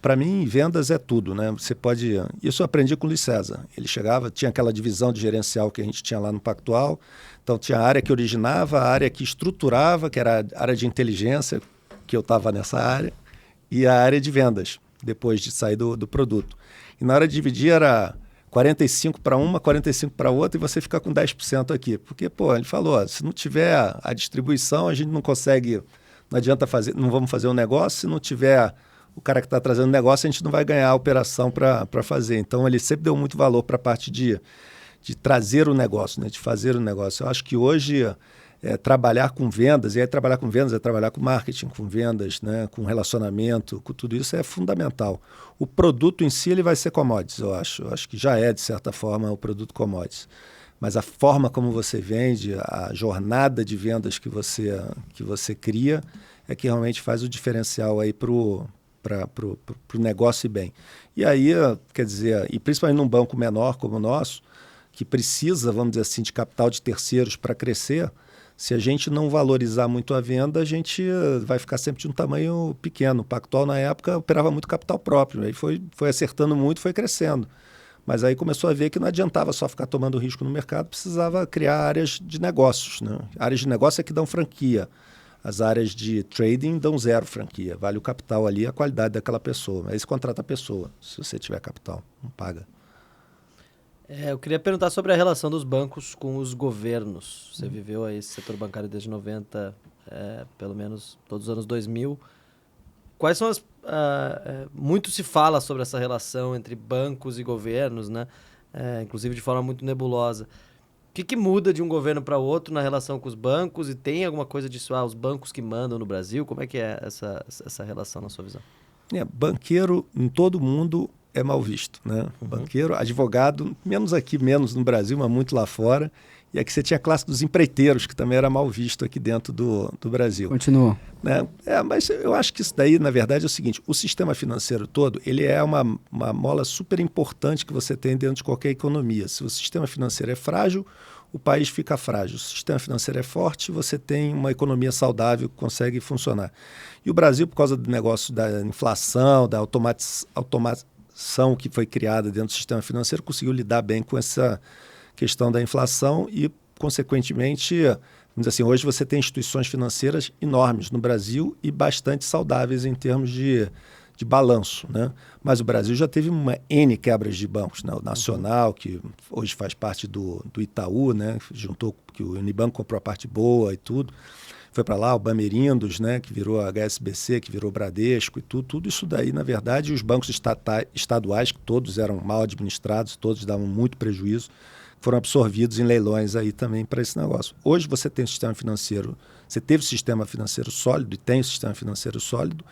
Para mim, vendas é tudo, né? Você pode... Isso eu aprendi com o Luiz César. Ele chegava, tinha aquela divisão de gerencial que a gente tinha lá no Pactual. Então, tinha a área que originava, a área que estruturava, que era a área de inteligência, que eu estava nessa área, e a área de vendas, depois de sair do produto. E na hora de dividir era 45 para uma, 45 para outra, e você fica com 10% aqui. Porque, ele falou, se não tiver a distribuição, a gente não consegue... Não adianta fazer, não vamos fazer um negócio se não tiver... O cara que está trazendo negócio, a gente não vai ganhar a operação para fazer. Então, ele sempre deu muito valor para a parte de trazer o negócio, né? De fazer o negócio. Eu acho que hoje, trabalhar com vendas, e aí trabalhar com vendas é trabalhar com marketing, com vendas, né? Com relacionamento, com tudo isso é fundamental. O produto em si ele vai ser commodities, eu acho. Eu acho que já é, de certa forma, o produto commodities. Mas a forma como você vende, a jornada de vendas que você cria, é que realmente faz o diferencial aí para o negócio ir bem. E aí, quer dizer, e principalmente num banco menor como o nosso, que precisa, vamos dizer assim, de capital de terceiros para crescer, se a gente não valorizar muito a venda, a gente vai ficar sempre de um tamanho pequeno. O Pactual, na época, operava muito capital próprio, aí foi acertando muito, foi crescendo. Mas aí começou a ver que não adiantava só ficar tomando risco no mercado, precisava criar áreas de negócios, né? Áreas de negócio é que dão franquia. As áreas de trading dão 0 franquia. Vale o capital ali, a qualidade daquela pessoa. Aí você contrata a pessoa, se você tiver capital, não paga. Eu queria perguntar sobre a relação dos bancos com os governos. Você viveu aí esse setor bancário desde 90, pelo menos todos os anos 2000. Quais são muito se fala sobre essa relação entre bancos e governos, né? Inclusive de forma muito nebulosa. O que muda de um governo para outro na relação com os bancos? E tem alguma coisa disso, os bancos que mandam no Brasil? Como é que é essa relação na sua visão? Banqueiro em todo mundo é mal visto, né? Banqueiro, advogado, menos aqui, menos no Brasil, mas muito lá fora. E aqui você tinha a classe dos empreiteiros, que também era mal visto aqui dentro do Brasil. Continua. Né? Mas eu acho que isso daí, na verdade, é o seguinte, o sistema financeiro todo, ele é uma mola super importante que você tem dentro de qualquer economia. Se o sistema financeiro é frágil, o país fica frágil. Se o sistema financeiro é forte, você tem uma economia saudável que consegue funcionar. E o Brasil, por causa do negócio da inflação, da automação que foi criada dentro do sistema financeiro, conseguiu lidar bem com essa questão da inflação e, consequentemente, vamos dizer assim, hoje você tem instituições financeiras enormes no Brasil e bastante saudáveis em termos de balanço, né? Mas o Brasil já teve uma N quebras de bancos, né? O Nacional, que hoje faz parte do Itaú, né? Juntou, que o Unibanco comprou a parte boa e tudo. Foi para lá o Bamerindos, né? Que virou a HSBC, que virou Bradesco e tudo. Tudo isso daí, na verdade, os bancos estaduais, que todos eram mal administrados, todos davam muito prejuízo, foram absorvidos em leilões aí também para esse negócio. Hoje você tem um sistema financeiro, você teve um sistema financeiro sólido e tem um sistema financeiro sólido,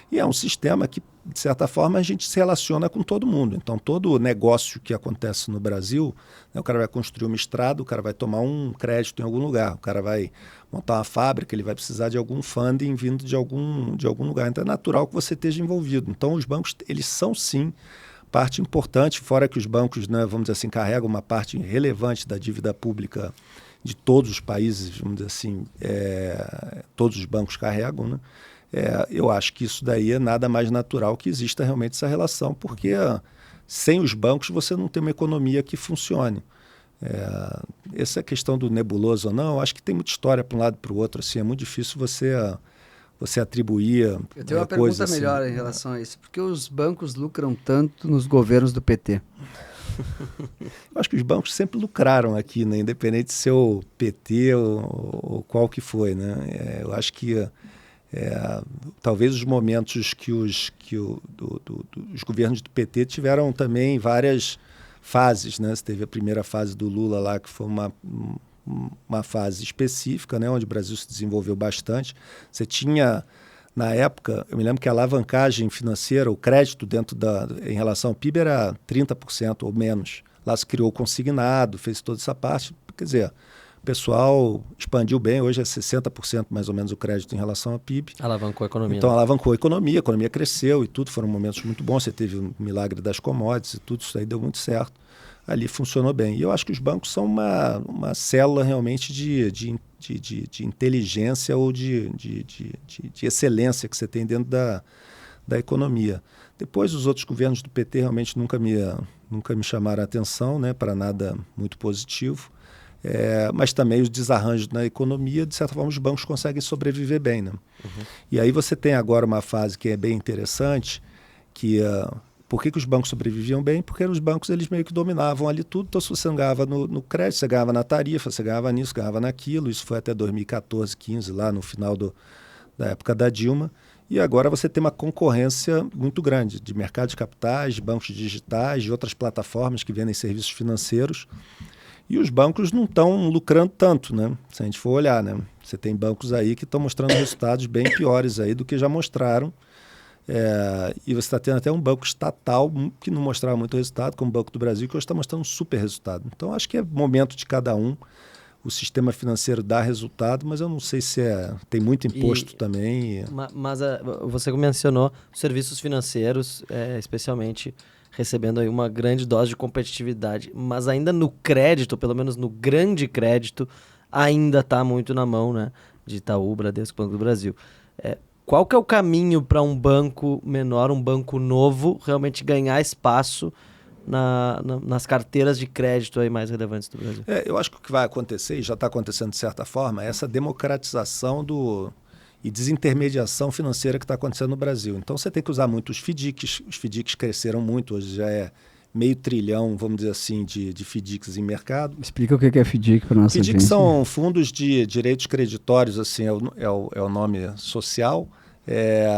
e é um sistema que, de certa forma, a gente se relaciona com todo mundo. Então, todo negócio que acontece no Brasil, né, o cara vai construir uma estrada, o cara vai tomar um crédito em algum lugar, o cara vai montar uma fábrica, ele vai precisar de algum funding vindo de algum lugar. Então, é natural que você esteja envolvido. Então, os bancos, eles são, sim, parte importante, fora que os bancos, né, vamos dizer assim, carregam uma parte relevante da dívida pública de todos os países, vamos dizer assim, todos os bancos carregam, né? Eu acho que isso daí é nada mais natural que exista realmente essa relação, porque sem os bancos você não tem uma economia que funcione. Essa questão do nebuloso ou não, eu acho que tem muita história para um lado e para o outro, assim, é muito difícil você atribuir. Eu tenho uma pergunta assim, melhor em relação a isso. Por que os bancos lucram tanto nos governos do PT? Eu acho que os bancos sempre lucraram aqui, né? Independente de ser o PT ou qual que foi, né? Eu acho que talvez os momentos que os governos do PT tiveram também várias fases, né? Você teve a primeira fase do Lula lá, que foi uma fase específica, né, onde o Brasil se desenvolveu bastante. Você tinha, na época, eu me lembro que a alavancagem financeira, o crédito em relação ao PIB era 30% ou menos. Lá se criou o consignado, fez toda essa parte. Quer dizer, o pessoal expandiu bem, hoje é 60% mais ou menos o crédito em relação ao PIB. Alavancou a economia. Então, alavancou a economia cresceu e tudo, foram momentos muito bons. Você teve o milagre das commodities e tudo, isso aí deu muito certo. Ali funcionou bem. E eu acho que os bancos são uma célula realmente de inteligência ou de excelência que você tem dentro da economia. Depois, os outros governos do PT realmente nunca me chamaram a atenção, né, para nada muito positivo. Mas também os desarranjos na economia, de certa forma, os bancos conseguem sobreviver bem, né? E aí você tem agora uma fase que é bem interessante, que por que os bancos sobreviviam bem? Porque os bancos eles meio que dominavam ali tudo, então se você não ganhava no crédito, você ganhava na tarifa, você ganhava nisso, ganhava naquilo, isso foi até 2014, 15, lá no final da época da Dilma, e agora você tem uma concorrência muito grande de mercado de capitais, de bancos digitais, de outras plataformas que vendem serviços financeiros, e os bancos não estão lucrando tanto, né? Se a gente for olhar, né? Você tem bancos aí que estão mostrando resultados bem piores aí do que já mostraram. E você está tendo até um banco estatal que não mostrava muito resultado, como o Banco do Brasil, que hoje está mostrando um super resultado. Então, acho que é momento de cada um. O sistema financeiro dá resultado, mas eu não sei se tem muito imposto também. Mas você mencionou os serviços financeiros, especialmente recebendo aí uma grande dose de competitividade, mas ainda no crédito, pelo menos no grande crédito, ainda está muito na mão, né, de Itaú, Bradesco, Banco do Brasil. Qual que é o caminho para um banco menor, um banco novo, realmente ganhar espaço nas carteiras de crédito aí mais relevantes do Brasil? Eu acho que o que vai acontecer, e já está acontecendo de certa forma, é essa democratização e desintermediação financeira que está acontecendo no Brasil. Então você tem que usar muito os FDICs. Os FDICs cresceram muito, hoje já é meio trilhão, vamos dizer assim, de FDICs em mercado. Explica o que é FDIC para nossa FDIC audiência. são fundos de direitos creditórios, assim, é o nome social.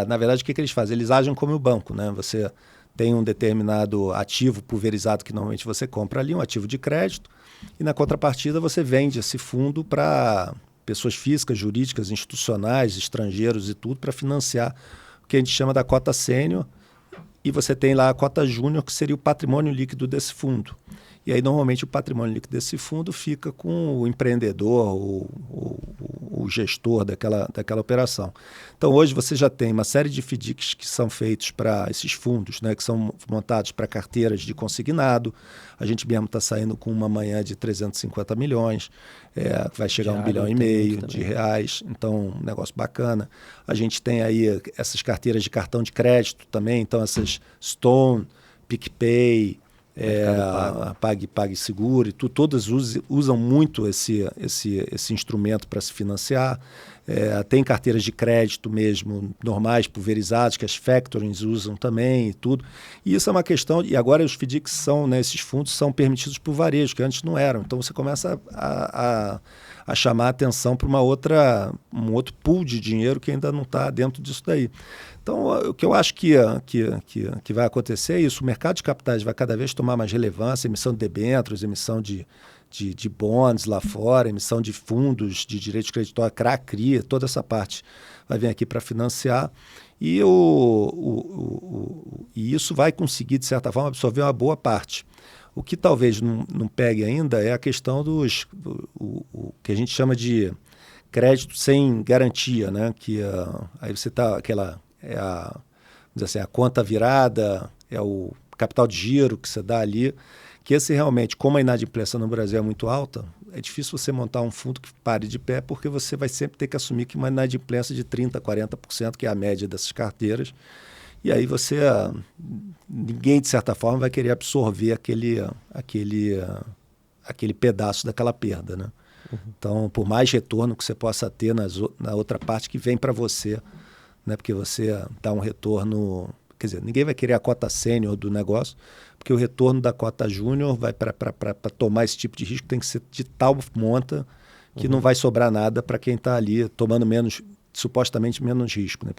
Na verdade, o que eles fazem? Eles agem como o banco, né? Você tem um determinado ativo pulverizado que normalmente você compra ali, um ativo de crédito, e na contrapartida você vende esse fundo para pessoas físicas, jurídicas, institucionais, estrangeiros e tudo, para financiar o que a gente chama da cota sênior, e você tem lá a cota júnior, que seria o patrimônio líquido desse fundo. E aí, normalmente, o patrimônio líquido desse fundo fica com o empreendedor, o gestor daquela operação. Então, hoje você já tem uma série de FDICs que são feitos para esses fundos, né, que são montados para carteiras de consignado. A gente mesmo está saindo com uma manhã de 350 milhões, vai chegar a 1,5 bilhão de reais. Então, um negócio bacana. A gente tem aí essas carteiras de cartão de crédito também, então essas Stone, PicPay, PagSeguro e tudo, todas usam muito esse instrumento para se financiar. Tem carteiras de crédito mesmo, normais, pulverizadas, que as factorings usam também e tudo. E isso é uma questão, e agora os FDICs são, né, esses fundos são permitidos por varejo, que antes não eram. Então você começa a chamar a atenção para um outro pool de dinheiro que ainda não está dentro disso daí. Então, o que eu acho que vai acontecer é isso. O mercado de capitais vai cada vez tomar mais relevância, emissão de debêntures, emissão de bonds lá fora, emissão de fundos de direitos creditórios, CRA-CRI, toda essa parte vai vir aqui para financiar. E isso vai conseguir, de certa forma, absorver uma boa parte. O que talvez não pegue ainda é a questão o que a gente chama de crédito sem garantia, né? Que aí você está vamos dizer assim, a conta virada, é o capital de giro que você dá ali, que esse realmente, como a inadimplência no Brasil é muito alta, é difícil você montar um fundo que pare de pé, porque você vai sempre ter que assumir que uma inadimplência de 30%, 40%, que é a média dessas carteiras, e aí ninguém, de certa forma, vai querer absorver aquele pedaço daquela perda, né? Então, por mais retorno que você possa ter na outra parte que vem para você, né? Porque você dá um retorno, quer dizer, ninguém vai querer a cota sênior do negócio, porque o retorno da cota júnior vai para tomar esse tipo de risco tem que ser de tal monta que não vai sobrar nada para quem está ali tomando supostamente menos risco, né?